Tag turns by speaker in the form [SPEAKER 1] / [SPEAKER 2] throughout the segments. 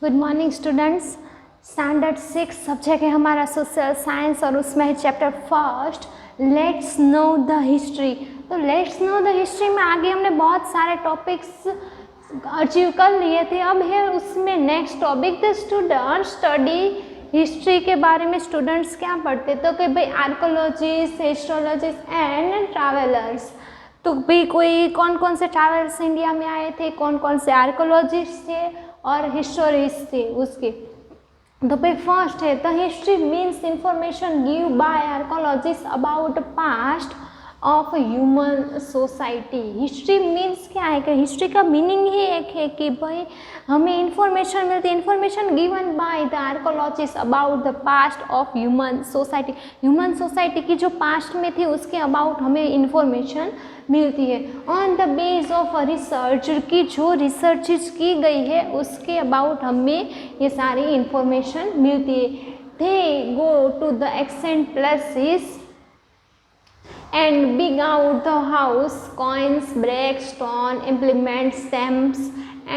[SPEAKER 1] Good morning students. Standard 6 subject है हमारा social science और उसमें है chapter first let's know the history. तो लेट्स नो द हिस्ट्री में आगे हमने बहुत सारे टॉपिक्स अचीव कर लिए थे। अब है उसमें next topic the student study history के बारे में। स्टूडेंट्स क्या पढ़ते तो कि भाई आर्कोलॉजिस्ट, हिस्टोलॉजिस्ट एंड ट्रैवलर्स। तो भाई कोई कौन कौन से ट्रैवलर्स इंडिया में आए थे, कौन कौन से आर्कोलॉजिस्ट थे और हिस्टोरिस्ट थे उसके। तो भाई फर्स्ट है the history means information give by archaeologist about past of human society. History means क्या है कि हिस्ट्री का मीनिंग ही एक है कि भाई हमें इंफॉर्मेशन मिलती है, information given by the archaeologist about the past of human society. Human society की जो पास्ट में थी उसके अबाउट हमें इंफॉर्मेशन मिलती है। On the base of research की जो रिसर्चेज की गई है उसके अबाउट हमें ये सारी इंफॉर्मेशन मिलती है। They go to the accent places and dig out the house, coins, bricks, stone, implements, stamps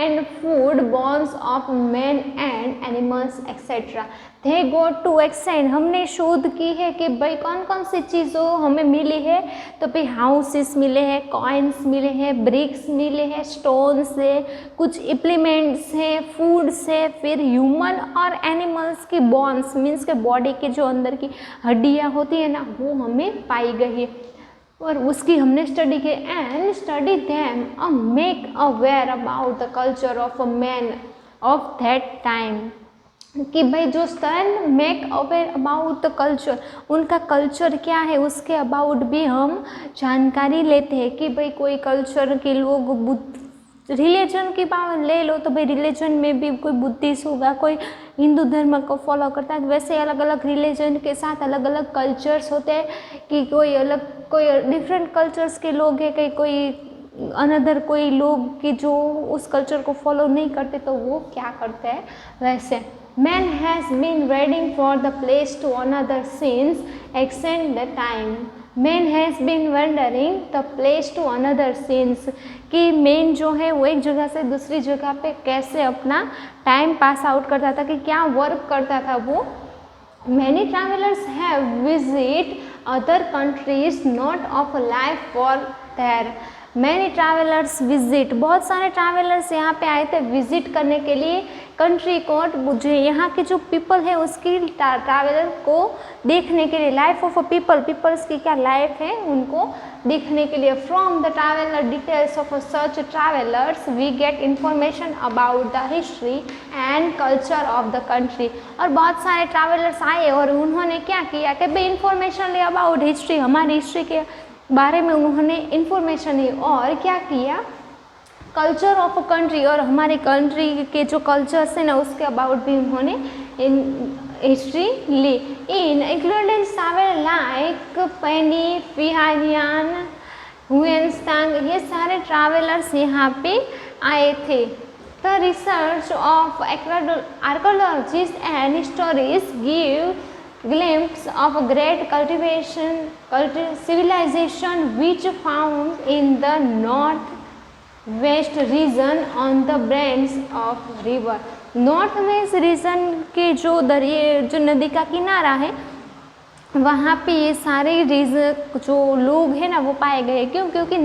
[SPEAKER 1] and food bones of men and animals etc. They go to extent। हमने शोध की है कि भाई कौन कौन सी चीज़ों हमें मिली है। तो भाई हाउसेस मिले हैं, कॉइन्स मिले हैं, ब्रिक्स मिले हैं, स्टोन्स है, कुछ इम्प्लीमेंट्स है, फूड्स है, फिर ह्यूमन और एनिमल्स की बोन्स मीन्स के बॉडी के जो अंदर की हड्डियाँ होती है ना वो हमें पाई गई है और उसकी हमने स्टडी की। एंड स्टडी देम और make aware about the culture of a man of that time. कि भाई जो stand make aware about the culture, उनका कल्चर क्या है उसके अबाउट भी हम जानकारी लेते हैं। कि भाई कोई कल्चर के लोग रिलीजन की बात ले लो तो भाई रिलीजन में भी कोई बुद्धिस्ट होगा, कोई हिंदू धर्म को फॉलो करता है। वैसे अलग अलग रिलीजन के साथ अलग अलग कल्चर्स होते हैं कि कोई डिफरेंट कल्चर्स के लोग हैं, कि कोई अनदर कोई लोग कि जो उस कल्चर को फॉलो नहीं करते तो वो क्या करते हैं। वैसे man has been wandering for the place to another since extend the time. Man has been wandering the place to another since. कि मैन जो है वो एक जगह से दूसरी जगह पे कैसे अपना टाइम पास आउट करता था, कि क्या वर्क करता था वो। Many travellers have visit other countries not of life for their. Many travellers visit, बहुत सारे ट्रैवलर्स यहाँ पे आए थे विजिट करने के लिए कंट्री को, मुझे यहाँ के जो पीपल है उसकी ट्रैवलर को देखने के लिए। लाइफ ऑफ अ पीपल्स की क्या लाइफ है उनको देखने के लिए। From the traveller details of such travellers we get information about the history and culture of the country. और बहुत सारे ट्रैवलर्स आए और उन्होंने क्या किया कि भाई इंफॉर्मेशन ले अबाउट हिस्ट्री, हमारी हिस्ट्री के बारे में उन्होंने इंफॉर्मेशन ली। और क्या किया, कल्चर ऑफ अ कंट्री, और हमारे कंट्री के जो कल्चर्स है ना उसके अबाउट भी उन्होंने हिस्ट्री ली। इन इंक्लूडिंग सावेर लाइक पेनी, फिहानियान, हुएनस्तांग, ये सारे ट्रैवलर्स यहाँ पे आए थे। The research of archaeologist and historist give glimpse of a great civilization which found in the north-west region on the banks of river। North west region के जो नदी का किनारा है वहाँ पे ये सारे रीजन जो लोग हैं ना वो पाए गए। क्यों? क्योंकि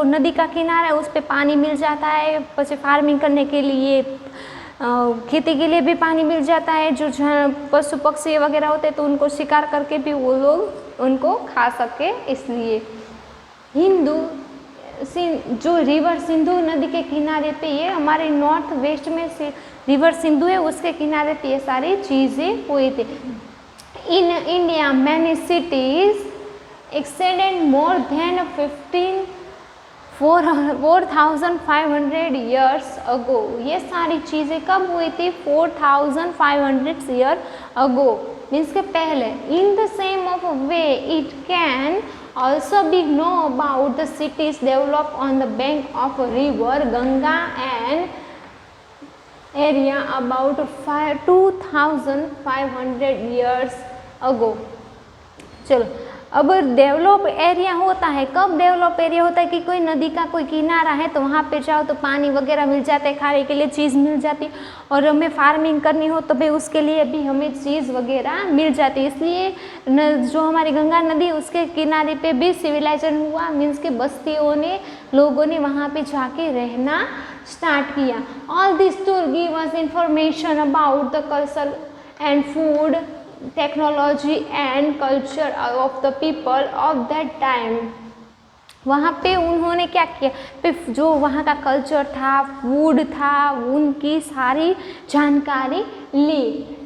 [SPEAKER 1] नदी का किनारा है उस पर पानी मिल जाता है, पशु फार्मिंग करने के लिए, खेती के लिए भी पानी मिल जाता है। जो पशु पक्षी वगैरह होते हैं तो उनको शिकार करके भी वो लोग उनको खा सके, इसलिए जो रिवर सिंधु नदी के किनारे पे, ये हमारे नॉर्थ वेस्ट में से रिवर सिंधु है उसके किनारे पे ये सारी चीज़ें हुई थी। In India many cities extended more than 4,500 years ago. ये सारी चीज़ें कब हुई थी? 4,500 ईयर अगो मीन्स के पहले। In the same of way it can also be know about the cities develop on the bank of river Ganga and area about 2,500 years ago. चलो अब डेवलप एरिया होता है, कब डेवलप एरिया होता है कि कोई नदी का कोई किनारा है तो वहाँ पे जाओ तो पानी वगैरह मिल जाता है, खाने के लिए चीज़ मिल जाती है, और हमें फार्मिंग करनी हो तो भाई उसके लिए भी हमें चीज़ वगैरह मिल जाती है। इसलिए जो हमारी गंगा नदी है उसके किनारे पे भी सिविलाइजेशन हुआ, मीन्स के बस्तियों ने, लोगों ने वहाँ पे जाके रहना स्टार्ट किया। All this to give us information about the culture and food, technology and culture of the people of that time. वहाँ पे उन्होंने क्या किया, पे जो वहाँ का कल्चर था, फूड था, उनकी सारी जानकारी ली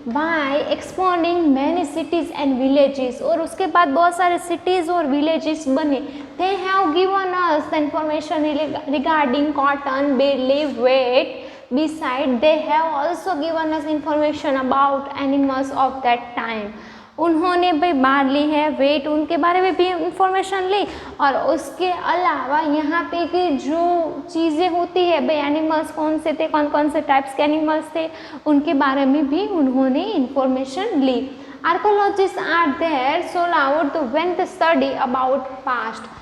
[SPEAKER 1] by expounding many cities and villages, और उसके बाद बहुत सारे सिटीज़ और विलेजेस बने। They have given us the information regarding cotton, barley, wheat. Beside, they have also given us information about animals of that time. उन्होंने भाई बार्ली है, वेट, उनके बारे में भी इंफॉर्मेशन ली, और उसके अलावा यहाँ पे की जो चीज़ें होती है भाई, एनिमल्स कौन से थे, कौन कौन से टाइप्स के एनिमल्स थे, उनके बारे में भी उन्होंने इंफॉर्मेशन ली। Archaeologist are there so allowed to when they study about past.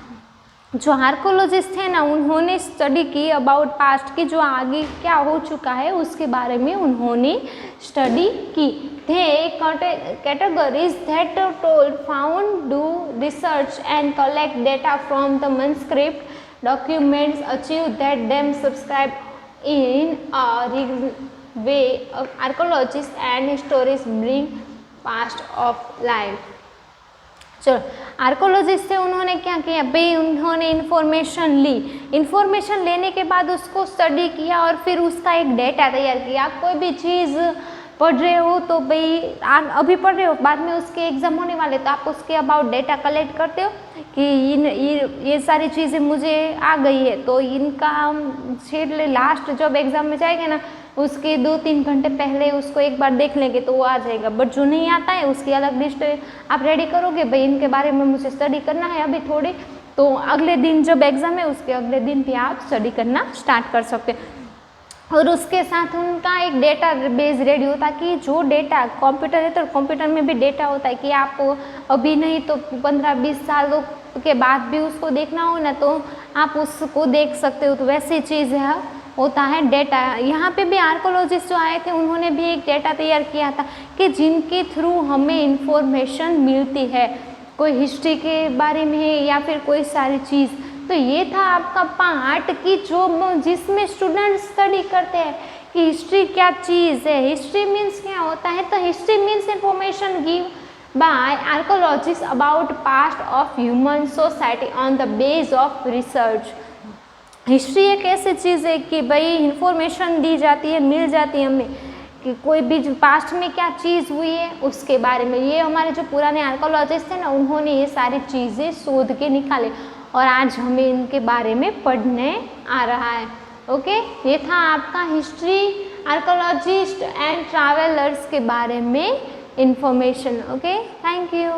[SPEAKER 1] जो आर्कोलॉजिस्ट थे ना, उन्होंने स्टडी की अबाउट पास्ट की, जो आगे क्या हो चुका है उसके बारे में उन्होंने स्टडी की। थे categories that told found do research and collect data from the manuscript documents achieve that them subscribe in a way. Archaeologist and historist bring past of life. चलो, आर्कोलॉजिस्ट से उन्होंने क्या किया भाई, उन्होंने इन्फॉर्मेशन ली, इन्फॉर्मेशन लेने के बाद उसको स्टडी किया और फिर उसका एक डेटा तैयार किया। आप कोई भी चीज़ पढ़ रहे हो तो भाई अभी पढ़ रहे हो, बाद में उसके एग्ज़ाम होने वाले, तो आप उसके अबाउट डेटा कलेक्ट करते हो कि ये सारी चीज़ें मुझे आ गई है, तो इनका फिर लास्ट जब एग्ज़ाम में जाएंगे ना, उसके 2-3 घंटे पहले उसको एक बार देख लेंगे तो वो आ जाएगा। बट जो नहीं आता है उसकी अलग लिस्ट आप रेडी करोगे, भाई इनके बारे में मुझे स्टडी करना है अभी थोड़ी, तो अगले दिन जब एग्ज़ाम है उसके अगले दिन भी आप स्टडी करना स्टार्ट कर सकते हैं। और उसके साथ उनका एक डेटा बेस रेडी होता है कि जो डेटा कंप्यूटर है तो कंप्यूटर में भी डेटा होता है कि आपको अभी नहीं तो 15-20 सालों के बाद भी उसको देखना हो ना, तो आप उसको देख सकते हो। तो वैसी चीज़ है, होता है डेटा। यहाँ पे भी आर्कोलॉजिस्ट जो आए थे उन्होंने भी एक डेटा तैयार किया था कि जिनके थ्रू हमें इंफॉर्मेशन मिलती है, कोई हिस्ट्री के बारे में है या फिर कोई सारी चीज़। तो ये था आपका पार्ट कि जो जिसमें स्टूडेंट स्टडी करते हैं कि हिस्ट्री क्या चीज़ है, हिस्ट्री मीन्स क्या होता है। तो history means information give by archaeologist about past of human society on the base of research. History एक ऐसी चीज़ है कि भाई इंफॉर्मेशन दी जाती है, मिल जाती है हमें कि कोई भी पास्ट में क्या चीज़ हुई है उसके बारे में। ये हमारे जो पुराने आर्कोलॉजिस्ट थे ना, उन्होंने ये सारी चीज़ें शोध के निकाले और आज हमें इनके बारे में पढ़ने आ रहा है। ओके, ये था आपका हिस्ट्री, आर्कोलॉजिस्ट एंड ट्रैवलर्स के बारे में इंफॉर्मेशन। Okay, thank you.